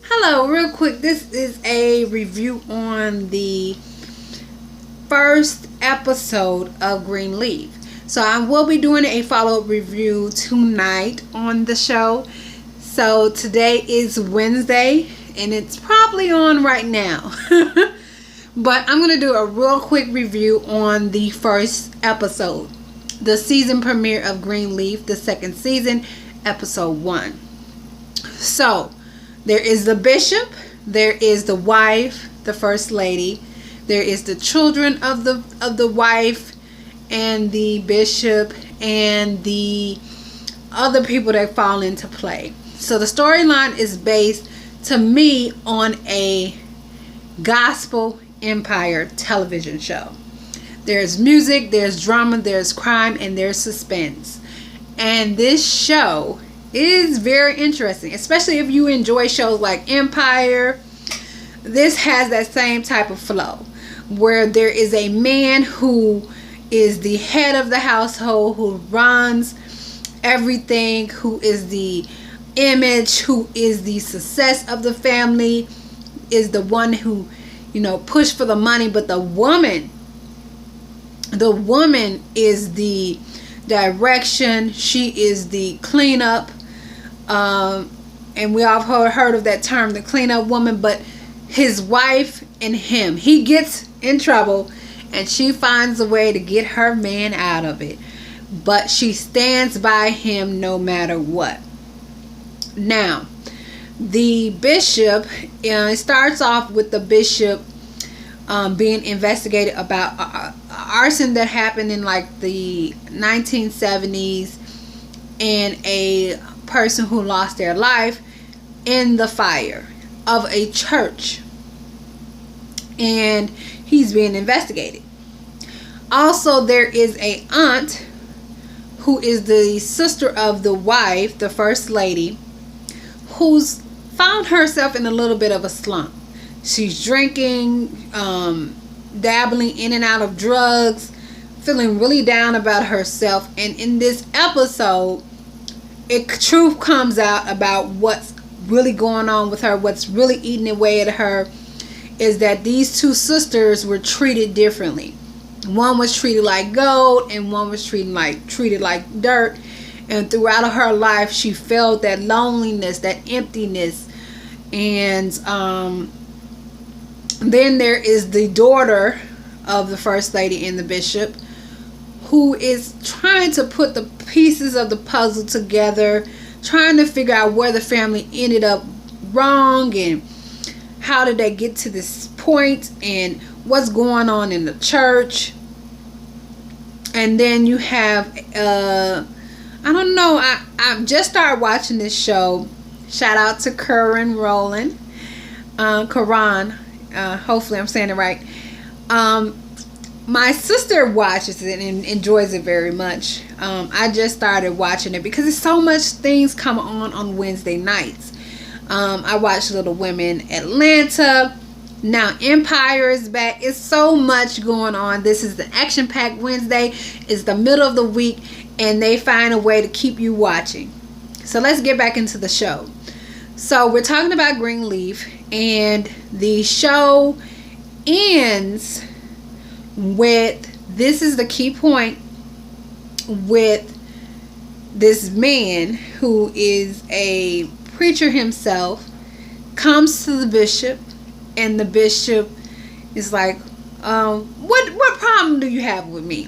Hello, real quick. This is a review on the first episode of Greenleaf. So I will be doing a follow-up review tonight on the show. So today is Wednesday and it's probably on right now. But I'm going to do a real quick review on the first episode. The season premiere of Greenleaf, the second season, episode 1. So there is the bishop, there is the wife, the first lady, there is the children of the wife and the bishop and the other people that fall into play. So the storyline is based, to me, on a gospel empire television show. There's music, there's drama, there's crime, and there's suspense. And this show is very interesting, especially if you enjoy shows like Empire. This has that same type of flow where there is a man who is the head of the household, who runs everything, who is the image, who is the success of the family, is the one who, push for the money. But the woman is the direction. She is the cleanup. And we all heard of that term, the cleanup woman. But his wife and him, he gets in trouble and she finds a way to get her man out of it, but she stands by him no matter what. Now the bishop, it starts off with the bishop being investigated about arson that happened in like the 1970s, and a person who lost their life in the fire of a church, and he's being investigated. Also, there is a aunt who is the sister of the wife, the first lady, who's found herself in a little bit of a slump. She's drinking, dabbling in and out of drugs, feeling really down about herself. And in this episode, truth comes out about what's really going on with her, what's really eating away at her, is that these two sisters were treated differently. One was treated like gold and one was treated like dirt. And throughout her life, she felt that loneliness, that emptiness. And then there is the daughter of the first lady and the bishop, who is trying to put the pieces of the puzzle together, trying to figure out where the family ended up wrong and how did they get to this point and what's going on in the church. And then you have I don't know, I just started watching this show. Shout out to Karan, hopefully I'm saying it right. My sister watches it and enjoys it very much. I just started watching it because there's so much things come on Wednesday nights. I watched Little Women Atlanta. Now Empire is back. It's so much going on. This is the action-packed Wednesday. It's the middle of the week and they find a way to keep you watching. So let's get back into the show. So we're talking about Greenleaf, and the show ends with, this is the key point, with this man who is a preacher himself comes to the bishop, and the bishop is like, what problem do you have with me?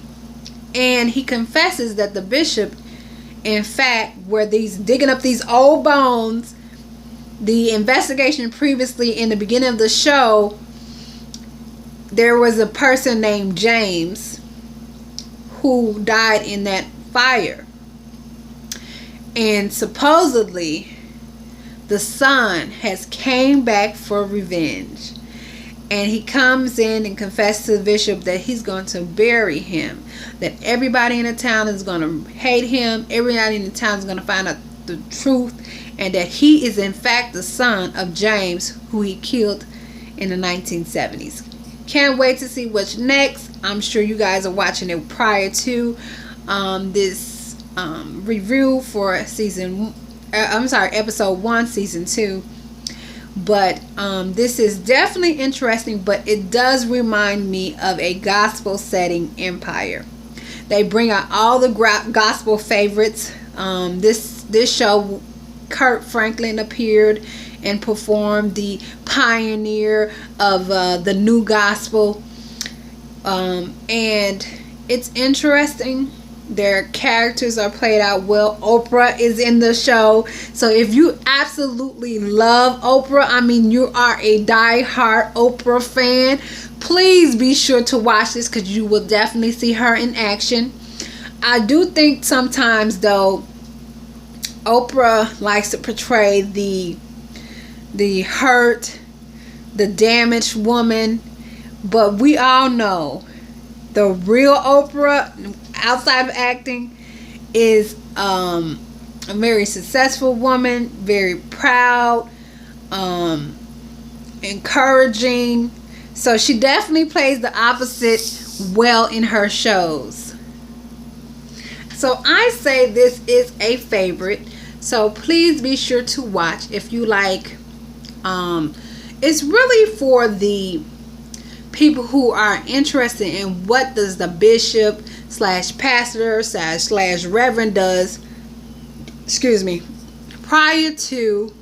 And he confesses that the bishop, in fact, were digging up these old bones. The investigation previously, in the beginning of the show, there was a person named James who died in that fire. And supposedly the son has came back for revenge. And he comes in and confesses to the bishop that he's going to bury him. That everybody in the town is going to hate him. Everybody in the town is going to find out the truth. And that he is in fact the son of James, who he killed in the 1970s. Can't wait to see what's next. I'm sure you guys are watching it prior to this review for episode 1, season 2. But this is definitely interesting, but it does remind me of a gospel setting Empire. They bring out all the gospel favorites. This show, Kurt Franklin appeared and performed the pioneer of the new gospel. And it's interesting. Their characters are played out well. Oprah is in the show. So if you absolutely love Oprah, I mean, you are a die-hard Oprah fan, please be sure to watch this, because you will definitely see her in action. I do think sometimes, though, Oprah likes to portray the hurt, the damaged woman. But we all know the real Oprah, outside of acting, is a very successful woman, very proud, encouraging. So she definitely plays the opposite well in her shows. So I say this is a favorite. So please be sure to watch if you like. It's really for the people who are interested in what does the bishop / pastor / reverend does, prior to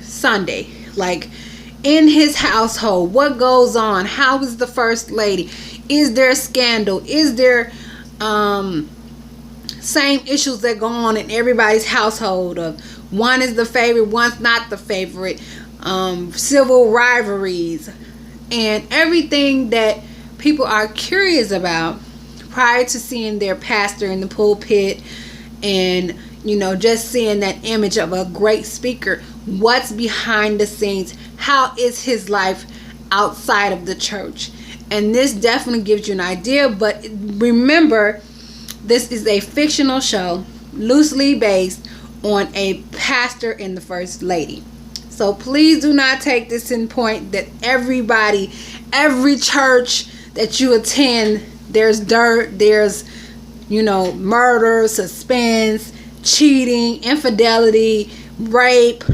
Sunday, like in his household, what goes on, how is the first lady, is there scandal, is there same issues that go on in everybody's household, of one is the favorite, one's not the favorite, civil rivalries, and everything that people are curious about prior to seeing their pastor in the pulpit, and just seeing that image of a great speaker. What's behind the scenes? How is his life outside of the church? And this definitely gives you an idea. But remember, this is a fictional show, loosely based on a pastor and the first lady. So please do not take this in point that every church that you attend, there's dirt, there's murder, suspense, cheating, infidelity, rape.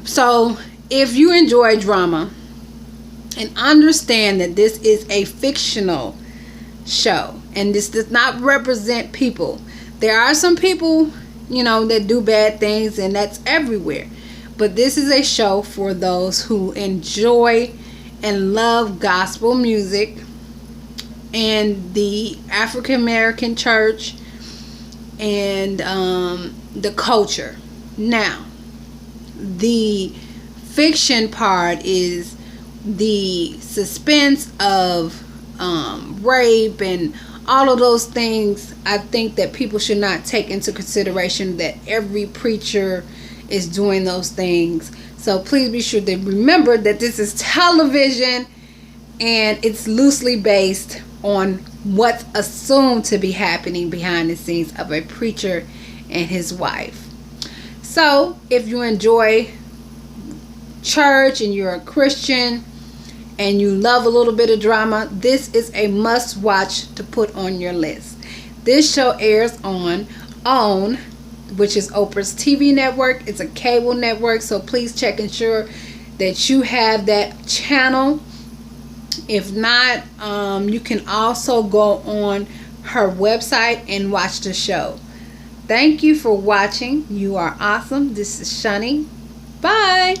So if you enjoy drama and understand that this is a fictional show and this does not represent people, there are some people that do bad things, and that's everywhere. But this is a show for those who enjoy and love gospel music and the African American church and the culture. Now, the fiction part is the suspense of rape and all of those things. I think that people should not take into consideration that every preacher is doing those things. So please be sure to remember that this is television and it's loosely based on what's assumed to be happening behind the scenes of a preacher and his wife. So if you enjoy church and you're a Christian and you love a little bit of drama, this is a must watch to put on your list. This show airs on OWN, which is Oprah's TV network. It's a cable network, so please check and ensure that you have that channel. If not, you can also go on her website and watch the show. Thank you for watching. You are awesome. This is Shani. Bye.